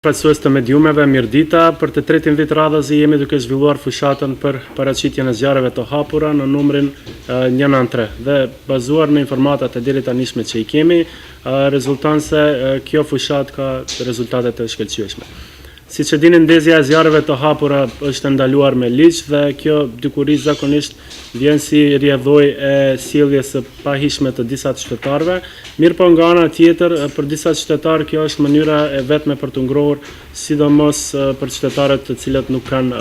Përfaqësues të mediumeve, mirëdita. Për të tretin vit radhëzi jemi duke zhvilluar fushatën për paraqitjen e zjarreve të hapura në numrin 193 dhe bazuar në informatat e deri tanishme që i kemi, rezulton se kjo fushatë ka rezultate të shkëlqyeshme. Siç e dini, ndezja e zjarreve të hapura është ndaluar me ligj dhe kjo dykurish zakonisht vjen si rrjedhojë e sjelljes së pahishme të disa qytetarëve, mirë po nga ana tjetër për disa qytetarë kjo është mënyra e vetme për të ngrohur, sidomos për qytetarët të cilët nuk kanë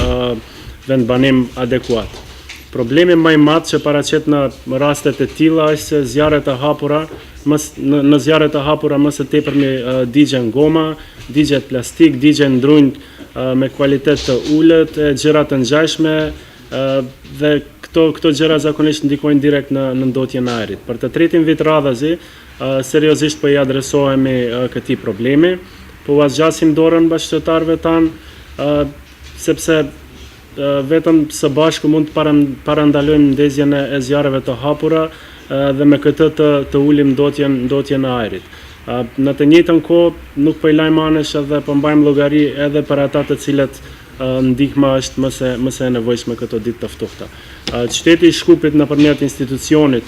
vendbanim adekuat. Problemi më i madh që paraqet në rastet e tilla është se zjarret e hapura në zjarret e hapura më së tepërmi digjen goma, digjet plastik, digjen ndrunjë me kualitet të ulët, gjëra të ngjashme dhe këto gjëra zakonisht ndikojnë direkt në ndotjen e ajrit. Për të tretin vit radhëzi, seriozisht po i adresohemi këtij problemi, po u zgjasim dorën bashkëqytetarëve tanë, sepse vetëm së bashku mund të parandalojmë ndezjen e zjarreve të hapura dhe me këtë të ulim ndotjen e ajrit. Në të njëjtën kohë nuk po i lajm anesh edhe po mbajmë llogari edhe për ata të cilët ndihma është më se e nevojshme këto ditë të ftohta. Qyteti i Shkupit nëpërmjet institucionit,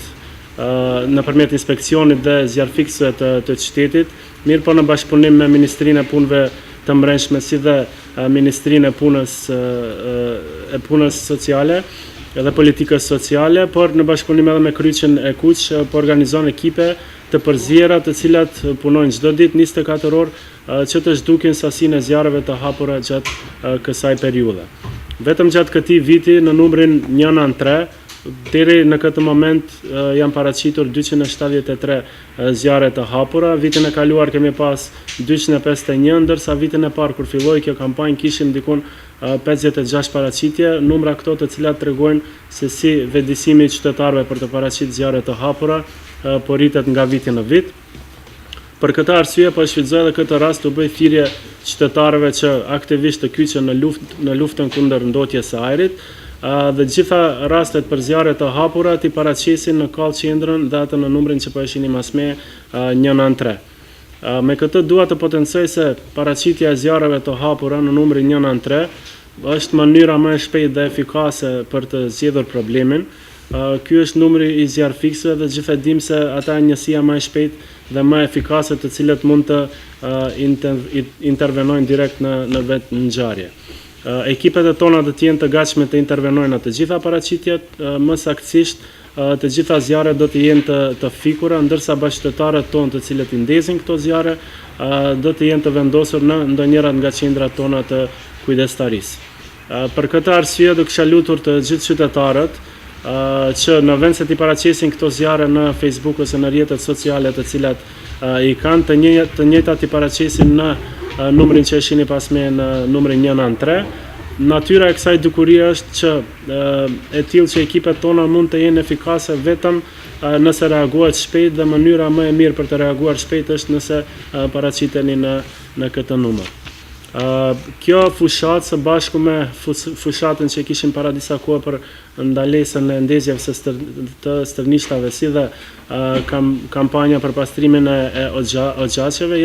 nëpërmjet inspeksionit dhe zjarrfikësve të qytetit, mirë po në bashkëpunim me Ministrinë e Punëve të Mbrëmshme si dhe Ministrinë e Punës Sociale edhe Politikës Sociale, por në bashkëpunim edhe me Kryqin e Kuq, po organizon ekipe të përzierura të cilat punojnë çdo ditë 24 orë që të zhdukin sasinë e zjarreve të hapura gjatë kësaj periudhe. Vetëm gjatë këtij viti në numrin 193 deri në këtë moment janë paraqitur 273 zjarre të hapura. Vitin e kaluar kemi pas 251, ndërsa vitin e parë kur filloi kjo kampanjë kishim dikun 56 paraqitje, numra këto të cilat tregojnë se si vetëdijsimi i qytetarëve për të paraqitur zjarre të hapura po rritet nga viti në vit. Për këtë arsye po shfrytëzoj edhe këtë rast të bëj thirrje qytetarëve që aktivisht të kyçen në luftën kundër ndotjes së ajrit, dhe gjitha rastet për zjarre të hapura t'i paraqesin në Kallë Qendrën dhe atë në numrin që po e shihni mas me 193. Me këtë dua të potencoj se paraqitja e zjarreve të hapura në numrin 193 është mënyra më e shpejtë dhe efikase për të zgjedhur problemin. Ky është numri i zjarrfikësve dhe gjithë e dim se ata janë njësia më e shpejtë dhe më efikase të cilët mund të intervenojnë direkt në vetë ngjarje. Ekipet e tona do të jenë të gatshme të intervenojnë në të gjitha paraqitjet, më saktësisht të gjitha zjarret do të jenë të fikura, ndërsa bashkëqytetarët tonë të cilët i ndezin këto zjarre do të jenë të vendosur në ndonjëra nga qendrat tona të kujdestarisë. Për këtë arsye do kisha lutur të gjithë qytetarët që në vend se t'i paraqesin këto zjarre në Facebook ose në rrjetet sociale të cilat i kanë, të njëjtat t'i paraqesin në numrin që e shihni pas me në numrin 193. Natyra e kësaj dukurie është që e tillë që ekipet tona mund të jenë efikase vetëm nëse reagohet shpejt dhe mënyra më e mirë për të reaguar shpejt është nëse paraqiteni në këtë numër. Kjo fushatë së bashku me fushatën që kishim para disa kohë për ndalesën e ndezjeve të stërnishtave si dhe kampanja për pastrimin e oxhaqeve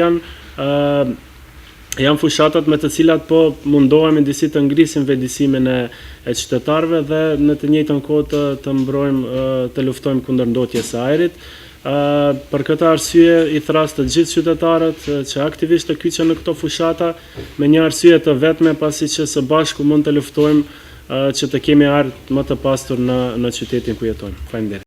janë fushatat me të cilat po mundohemi disi të ngrisim vetëdijsimin e qytetarëve dhe në të njëjtën kohë të mbrojmë të luftojmë kundër ndotjes së ajrit. Për këtë arsye i thras të gjithë qytetarët që aktivisht të kyçen në këto fushata me një arsye të vetme, pasi që së bashku mund të luftojmë që të kemi ajër më të pastur në qytetin ku jetojmë. Faleminderit.